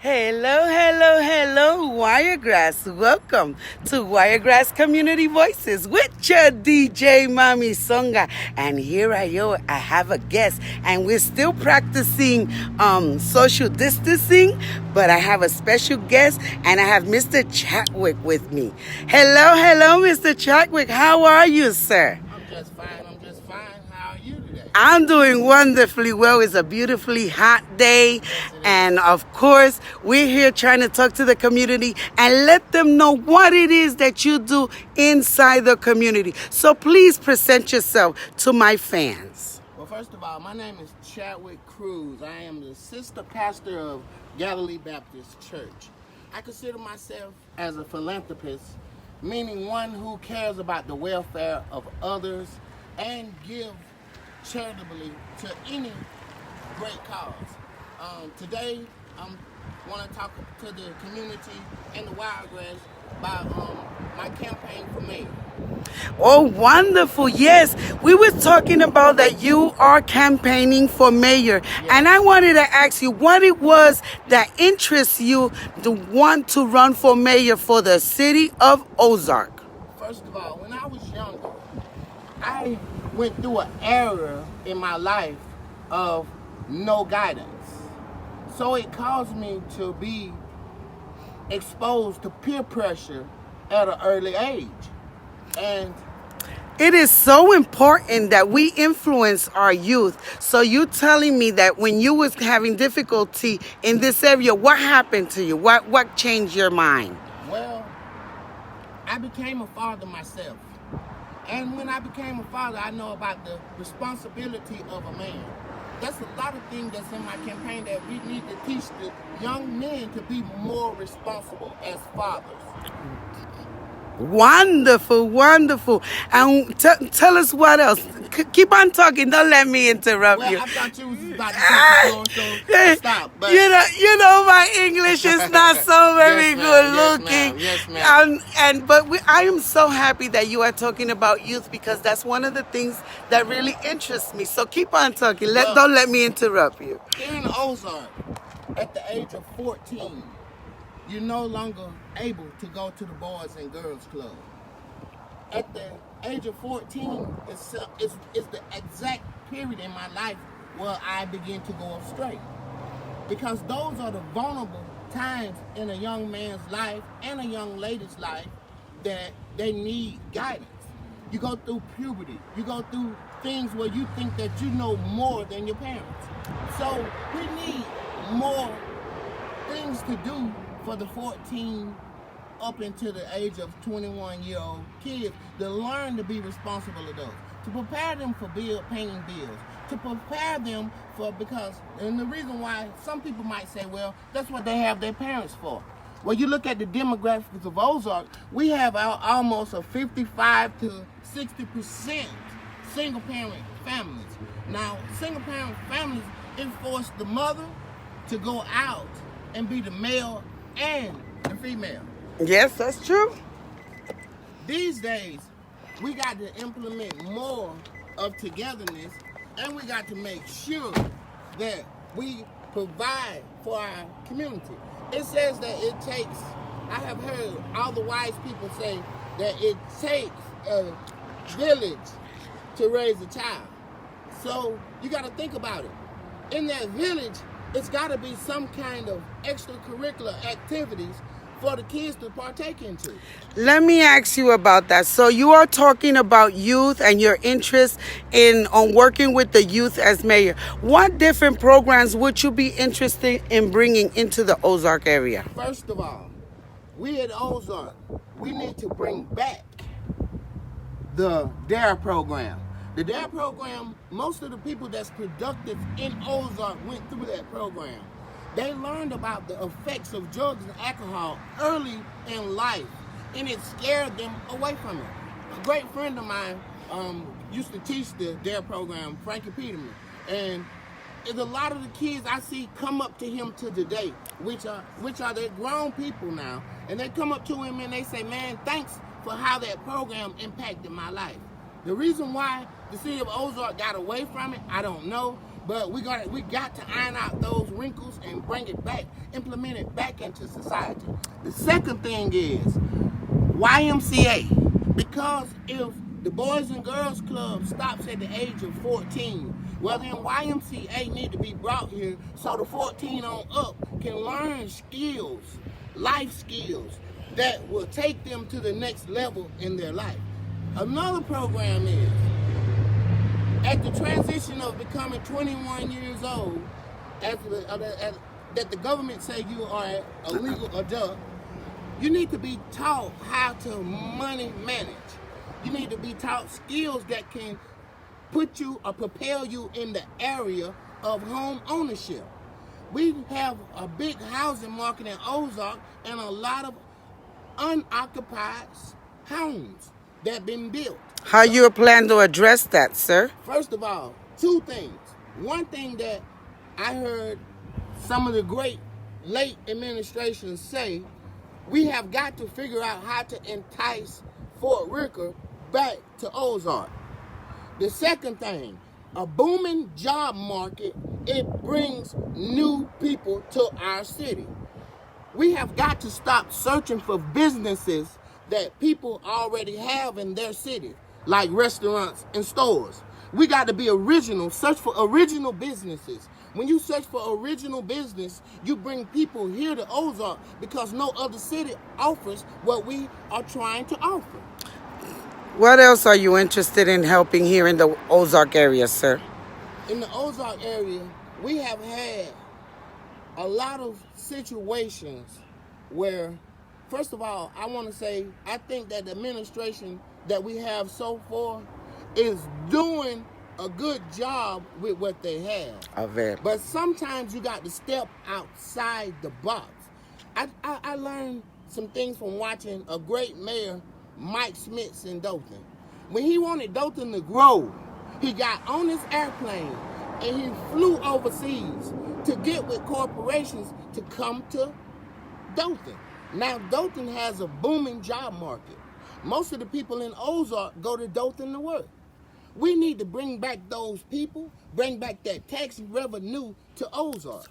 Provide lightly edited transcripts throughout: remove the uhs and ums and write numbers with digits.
Hello, hello, hello, Wiregrass. Welcome to Wiregrass Community Voices with your DJ Mamizonga. And here I have a guest, and we're still practicing social distancing, but I have a special guest, and I have Mr. Chaddwick with me. Hello, hello, Mr. Chaddwick. How are you, sir? I'm just fine. How are you today? I'm doing wonderfully well. It's a beautifully hot day. And of course, we're here trying to talk to the community and let them know what it is that you do inside the community. So please present yourself to my fans. Well, first of all, my name is Chaddwick Cruz. I am the sister pastor of Galilee Baptist Church. I consider myself as a philanthropist, meaning one who cares about the welfare of others and give charitably to any great cause. Today, I want to talk to the community and the Wiregrass about my campaign for mayor. Oh, wonderful. Yes, we were talking about that you are campaigning for mayor. Yes. And I wanted to ask you what it was that interests you to want to run for mayor for the city of Ozark. First of all, when I was younger, I went through an era in my life of no guidance. So it caused me to be exposed to peer pressure at an early age. And it is so important that we influence our youth. So you telling me that when you was having difficulty in this area, what happened to you? What changed your mind? Well, I became a father myself. And when I became a father, I know about the responsibility of a man. That's a lot of things that's in my campaign that we need to teach the young men to be more responsible as fathers. Wonderful, wonderful. And tell us what else. Keep on talking. Don't let me interrupt you. Well, I thought you was about to take the floor, so stop. But you know, my English is not so very good looking. Yes, ma'am. I am so happy that you are talking about youth because that's one of the things that really interests me. So keep on talking. Don't let me interrupt you. Here in Ozark, at the age of 14, you're no longer able to go to the Boys and Girls Club. At the age of 14, it's the exact period in my life where I begin to go astray. Because those are the vulnerable times in a young man's life and a young lady's life that they need guidance. You go through puberty. You go through things where you think that you know more than your parents. So we need more things to do for the 14 up into the age of 21-year-old kids to learn to be responsible adults, to prepare them for paying bills, to prepare them and the reason why some people might say, well, that's what they have their parents for. Well, you look at the demographics of Ozark, we have almost a 55 to 60% single-parent families. Now, single-parent families enforce the mother to go out and be the male and the female. Yes, that's true. These days, we got to implement more of togetherness, and we got to make sure that we provide for our community. It says that it takes, I have heard all the wise people say that it takes a village to raise a child. So you got to think about it. In that village, it's got to be some kind of extracurricular activities for the kids to partake into. Let me ask you about that. So you are talking about youth and your interest on working with the youth as mayor. What different programs would you be interested in bringing into the Ozark area? First of all, we at Ozark, we need to bring back the DARE program. The DARE program, most of the people that's productive in Ozark went through that program. They learned about the effects of drugs and alcohol early in life, and it scared them away from it. A great friend of mine used to teach the DARE program, Frankie Peterman, and there's a lot of the kids I see come up to him to today, which are the grown people now, and they come up to him and they say, man, thanks for how that program impacted my life. The reason why the city of Ozark got away from it, I don't know, But we got to iron out those wrinkles and bring it back, implement it back into society. The second thing is YMCA, because if the Boys and Girls Club stops at the age of 14, well then YMCA need to be brought here so the 14 on up can learn skills, life skills, that will take them to the next level in their life. Another program is, at the transition of becoming 21 years old, that the government say you are a legal adult, you need to be taught how to money manage. You need to be taught skills that can put you or propel you in the area of home ownership. We have a big housing market in Ozark and a lot of unoccupied homes that have been built. How you plan to address that, sir? First of all, two things. One thing that I heard some of the great late administrations say, we have got to figure out how to entice Fort Ricker back to Ozark. The second thing, a booming job market, it brings new people to our city. We have got to stop searching for businesses that people already have in their city, like restaurants and stores. We got to be original, search for original businesses. When you search for original business, you bring people here to Ozark because no other city offers what we are trying to offer. What else are you interested in helping here in the Ozark area, sir? In the Ozark area, we have had a lot of situations where, first of all, I want to say, I think that the administration that we have so far is doing a good job with what they have. But sometimes you got to step outside the box. I learned some things from watching a great mayor, Mike Smith, in Dothan. When he wanted Dothan to grow, he got on his airplane and he flew overseas to get with corporations to come to Dothan. Now Dothan has a booming job market. Most of the people in Ozark go to Dothan to work. We need to bring back those people, bring back that tax revenue to Ozark.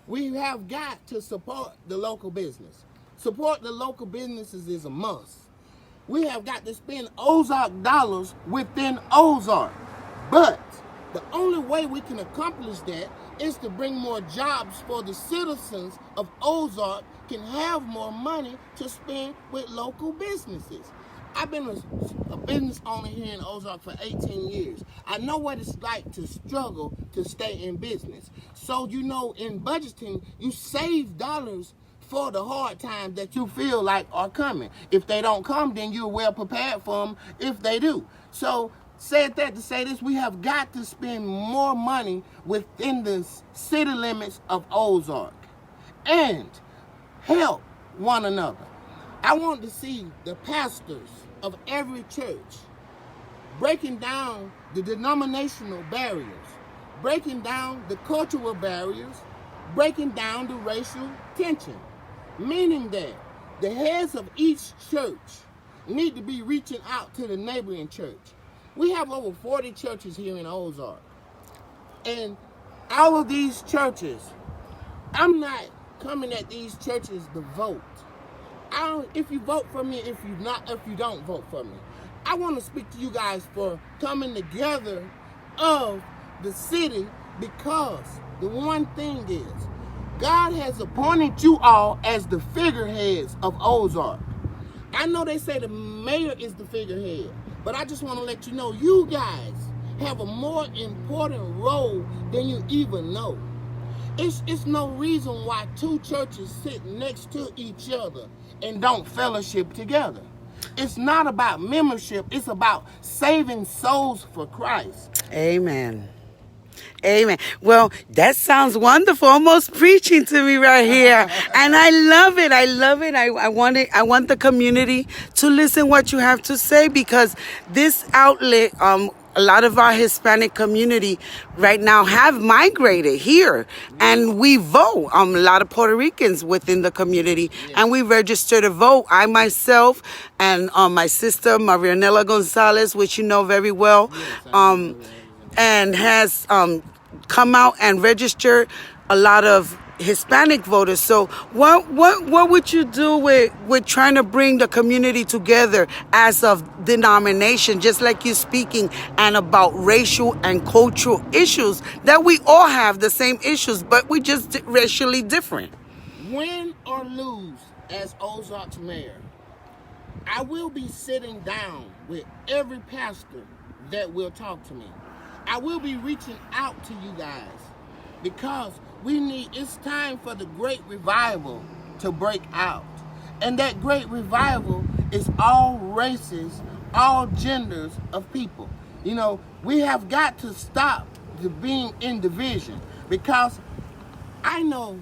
We have got to support the local business. Support the local businesses is a must. We have got to spend Ozark dollars within Ozark. But the only way we can accomplish that is to bring more jobs for the citizens of Ozark can have more money to spend with local businesses. I've been a business owner here in Ozark for 18 years. I know what it's like to struggle to stay in business. So, you know, in budgeting, you save dollars for the hard times that you feel like are coming. If they don't come, then you're well prepared for them if they do. So, said that to say this, we have got to spend more money within the city limits of Ozark and help one another. I want to see the pastors of every church breaking down the denominational barriers, breaking down the cultural barriers, breaking down the racial tension, meaning that the heads of each church need to be reaching out to the neighboring church. We have over 40 churches here in Ozark, and all of these churches, I'm not coming at these churches to vote. If you vote for me, if you don't vote for me. I want to speak to you guys for coming together of the city, because the one thing is, God has appointed you all as the figureheads of Ozark. I know they say the mayor is the figurehead, but I just want to let you know, you guys have a more important role than you even know. It's no reason why two churches sit next to each other and don't fellowship together. It's not about membership. It's about saving souls for Christ. Amen. Amen. Well, that sounds wonderful. Almost preaching to me right here. And I love it. I love it. I want the community to listen what you have to say, because this outlet, a lot of our Hispanic community right now have migrated here, and we vote. A lot of Puerto Ricans within the community, and we register to vote. I myself and my sister Marianela Gonzalez, which you know very well, and has come out and registered a lot of Hispanic voters. So what would you do with trying to bring the community together as of denomination, just like you're speaking, and about racial and cultural issues that we all have the same issues, but we just racially different? Win or lose as Ozark's mayor, I will be sitting down with every pastor that will talk to me. I will be reaching out to you guys because it's time for the great revival to break out. And that great revival is all races, all genders of people. You know, we have got to stop being in division, because I know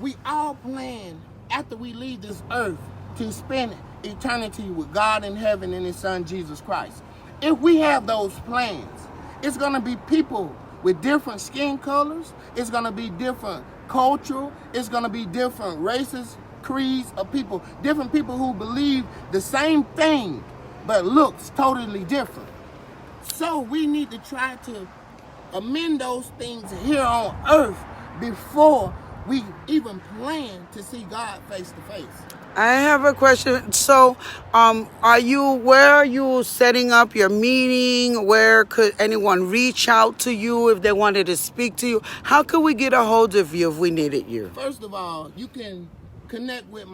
we all plan after we leave this earth to spend eternity with God in heaven and His Son Jesus Christ. If we have those plans, it's going to be people with different skin colors. It's going to be different cultural. It's going to be different races, creeds of people. Different people who believe the same thing, but looks totally different. So we need to try to amend those things here on earth before we even plan to see God face to face. I have a question. So, where are you setting up your meeting? Where could anyone reach out to you if they wanted to speak to you? How could we get a hold of you if we needed you? First of all, you can connect with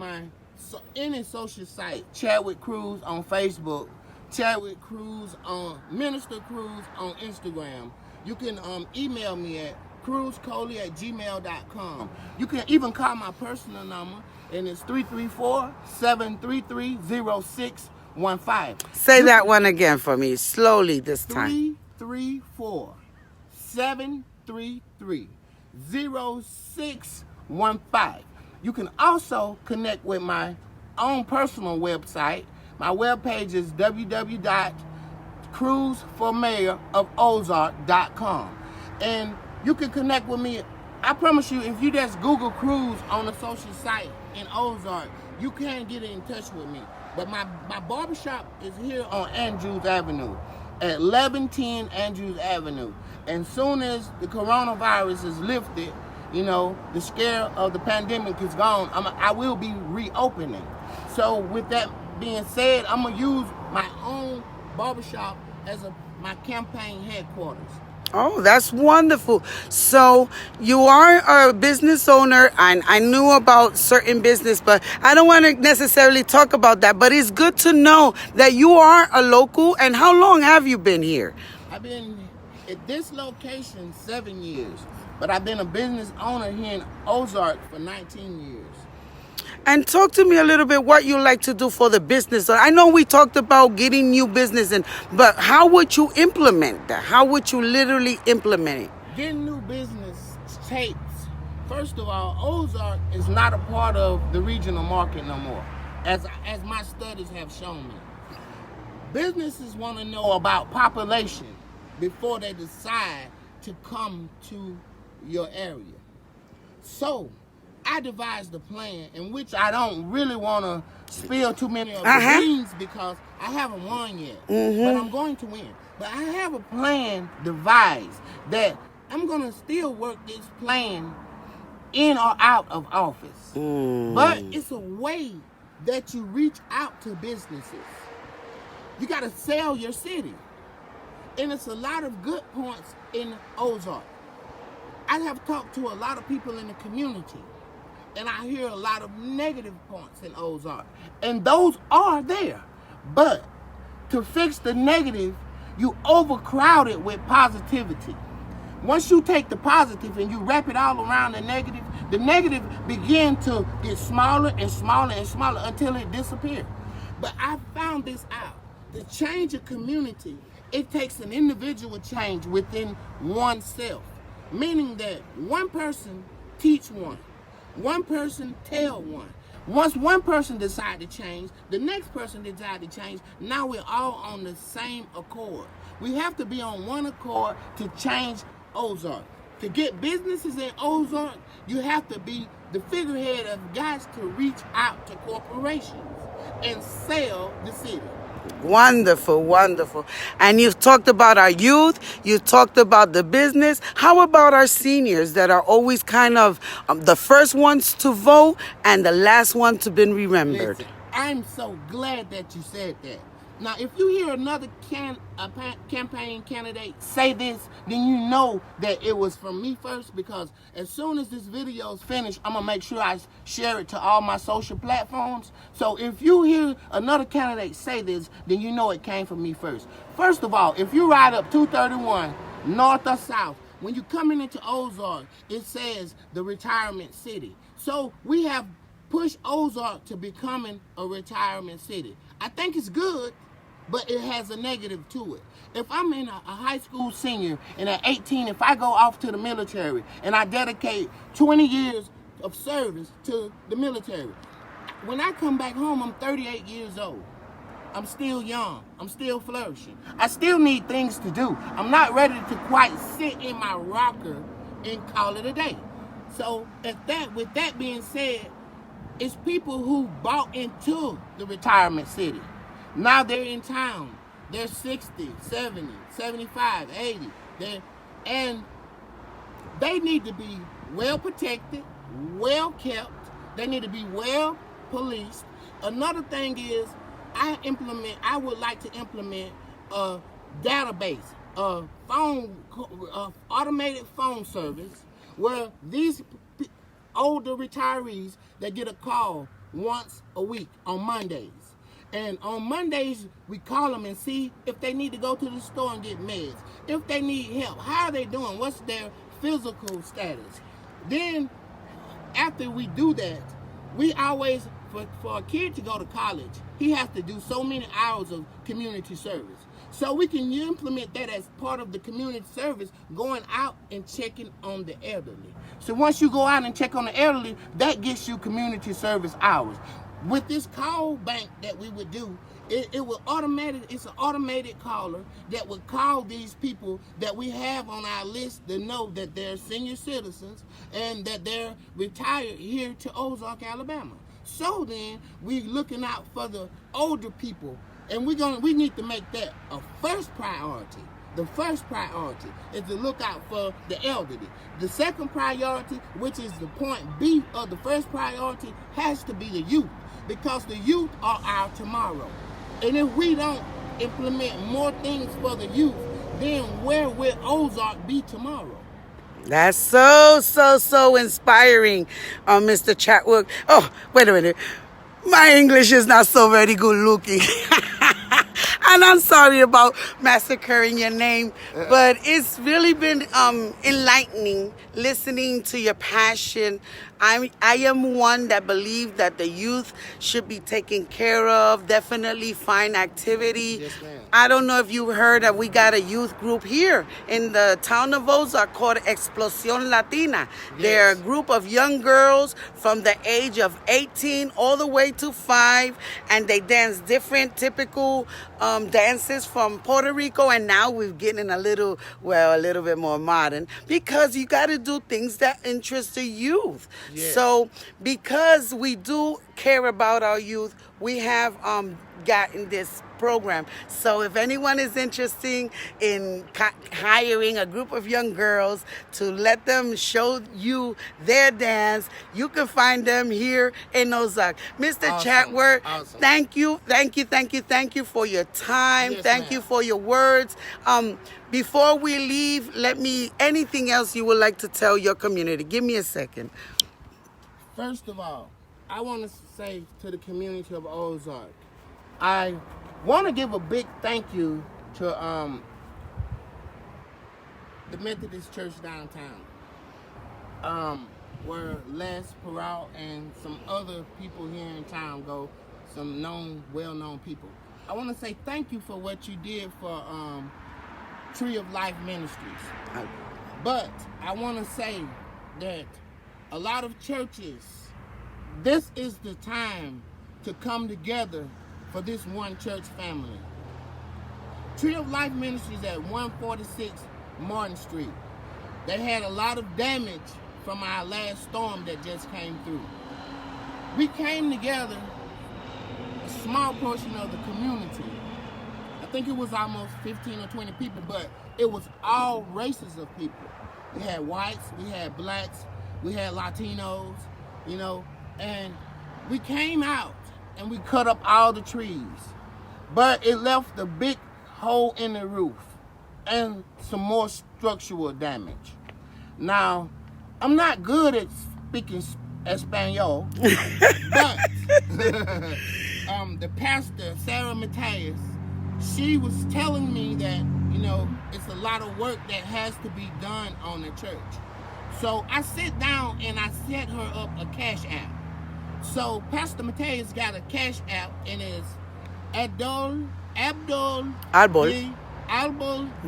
any social site, Chaddwick Cruz on Facebook, Chaddwick Cruz on Minister Cruz on Instagram. You can email me at cruzcoley@gmail.com. You can even call my personal number, and it's 334-733-0615. Say that one again for me, slowly this time. 334-733-0615. You can also connect with my own personal website. My webpage is www.cruzformayorofozark.com. And you can connect with me. I promise you, if you just Google Cruz on a social site in Ozark, you can get in touch with me. But my barbershop is here on Andrews Avenue, at 1110 Andrews Avenue. And soon as the coronavirus is lifted, you know, the scare of the pandemic is gone, I will be reopening. So with that being said, I'm going to use my own barbershop as my campaign headquarters. Oh, that's wonderful. So you are a business owner, and I knew about certain business, but I don't want to necessarily talk about that. But it's good to know that you are a local. And how long have you been here? I've been at this location 7 years, but I've been a business owner here in Ozark for 19 years. And talk to me a little bit what you like to do for the business. I know we talked about getting new business, but how would you implement that? How would you literally implement it? Getting new business takes, first of all, Ozark is not a part of the regional market no more, as my studies have shown me. Businesses want to know about population before they decide to come to your area. So I devised a plan in which I don't really want to spill too many of the beans because I haven't won yet. But I'm going to win. But I have a plan devised that I'm going to still work this plan in or out of office. But it's a way that you reach out to businesses. You got to sell your city. And it's a lot of good points in Ozark. I have talked to a lot of people in the community, and I hear a lot of negative points in Ozark. And those are there. But to fix the negative, you overcrowd it with positivity. Once you take the positive and you wrap it all around the negative begin to get smaller and smaller and smaller until it disappears. But I found this out. To change a community, it takes an individual change within oneself. Meaning that one person teach one person tell one. Once one person decide to change, the next person decide to change. Now we're all on the same accord. We have to be on one accord to change Ozark. To get businesses in Ozark, you have to be the figurehead of guys to reach out to corporations and sell the city. Wonderful, wonderful. And you've talked about our youth, you talked about the business. How about our seniors that are always kind of the first ones to vote and the last one to be remembered? Listen, I'm so glad that you said that. Now, if you hear another campaign candidate say this, then you know that it was from me first, because as soon as this video is finished, I'm going to make sure I share it to all my social platforms. So if you hear another candidate say this, then you know it came from me first. First of all, if you ride up 231, north or south, when you're coming into Ozark, it says the retirement city. So we have pushed Ozark to becoming a retirement city. I think it's good, but it has a negative to it. If I'm in a high school senior and at 18, if I go off to the military and I dedicate 20 years of service to the military, when I come back home, I'm 38 years old. I'm still young. I'm still flourishing. I still need things to do. I'm not ready to quite sit in my rocker and call it a day. So with that being said, it's people who bought into the retirement city. Now they're in town. They're 60, 70, 75, 80. And they need to be well protected, well kept. They need to be well policed. Another thing is, I would like to implement a database, a automated phone service where these older retirees, they get a call once a week on Mondays. And on Mondays, we call them and see if they need to go to the store and get meds, if they need help, how are they doing, what's their physical status. Then, after we do that, we always, for a kid to go to college, he has to do so many hours of community service. So we can implement that as part of the community service, going out and checking on the elderly. So once you go out and check on the elderly, that gets you community service hours. With this call bank that we would do, it will it's an automated caller that would call these people that we have on our list to know that they're senior citizens and that they're retired here to Ozark, Alabama. So then we're looking out for the older people, and we need to make that a first priority. The first priority is to look out for the elderly. The second priority, which is the point B of the first priority, has to be the youth, because the youth are our tomorrow. And if we don't implement more things for the youth, then where will Ozark be tomorrow? That's so inspiring, Mr. Chaddwick. Oh, wait a minute. My English is not so very good looking. And I'm sorry about massacring your name, but it's really been enlightening listening to your passion. I am one that believes that the youth should be taken care of, definitely find activity. Yes, ma'am. I don't know if you heard that we got a youth group here in the town of Ozark called Explosión Latina. Yes. They're a group of young girls from the age of 18 all the way to 5, and they dance different typical dances from Puerto Rico, and now we're getting a little bit more modern, because you got to do things that interest the youth. Yes. So because we do care about our youth, we have gotten this program. So if anyone is interested in hiring a group of young girls to let them show you their dance, you can find them here in Ozark. Mr. Awesome. Chaddwick, awesome. Thank you for your time. Yes, thank you for your words. Before we leave, anything else you would like to tell your community? Give me a second. First of all, I want to say to the community of Ozark, I want to give a big thank you to the Methodist Church downtown, where Les Peralt and some other people here in town go, some well-known people. I want to say thank you for what you did for Tree of Life Ministries. But I want to say that a lot of churches, this is the time to come together for this one church family. Tree of Life Ministries at 146 Martin Street. They had a lot of damage from our last storm that just came through. We came together, a small portion of the community, think it was almost 15 or 20 people, but it was all races of people. We had whites, we had blacks, we had Latinos, you know, and we came out and we cut up all the trees, but it left a big hole in the roof and some more structural damage. Now, I'm not good at speaking Espanol, but the pastor, Sarah Matthias, she was telling me that, you know, it's a lot of work that has to be done on the church. So I sit down and I set her up a cash app. So Pastor Matthias got a cash app, and it's Arbol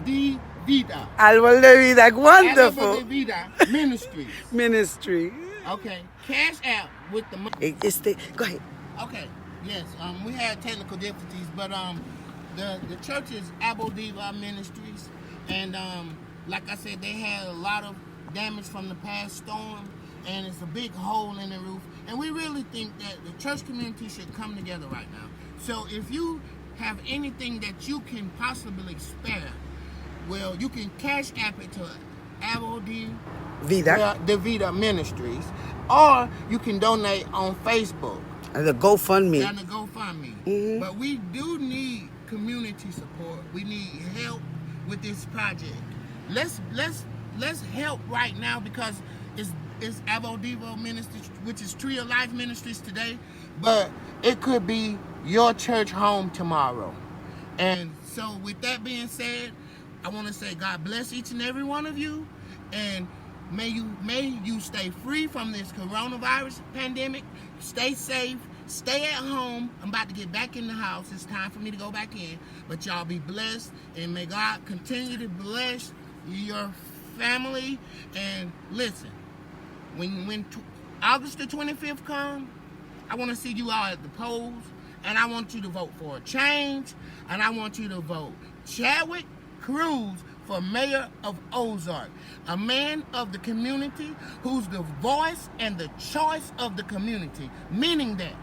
de Vida. Arbol de Vida, wonderful. Arbol de Vida Ministries. Ministry. Okay, cash app with the money. Go ahead. Okay, yes. We had technical difficulties, but the church is Arbol de Vida Ministries, and like I said, they had a lot of damage from the past storm, and it's a big hole in the roof. And we really think that the church community should come together right now. So if you have anything that you can possibly spare, well, you can cash app it to Arbol de Vida Ministries, or you can donate on Facebook. And the GoFundMe. And the GoFundMe. Mm-hmm. But we do need community support. We need help with this project. Let's help right now, because it's Arbol de Vida Ministries, which is Tree of Life Ministries today, but it could be your church home tomorrow. And so with that being said, I want to say God bless each and every one of you, and may you stay free from this coronavirus pandemic. Stay safe. Stay at home. I'm about to get back in the house. It's time for me to go back in. But y'all be blessed, and may God continue to bless your family. And listen, when August the 25th comes, I want to see you all at the polls, and I want you to vote for a change, and I want you to vote Chaddwick Cruz for mayor of Ozark, a man of the community who's the voice and the choice of the community, meaning that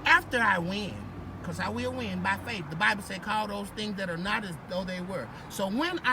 after I win, because I will win by faith, the Bible said, call those things that are not as though they were. So when I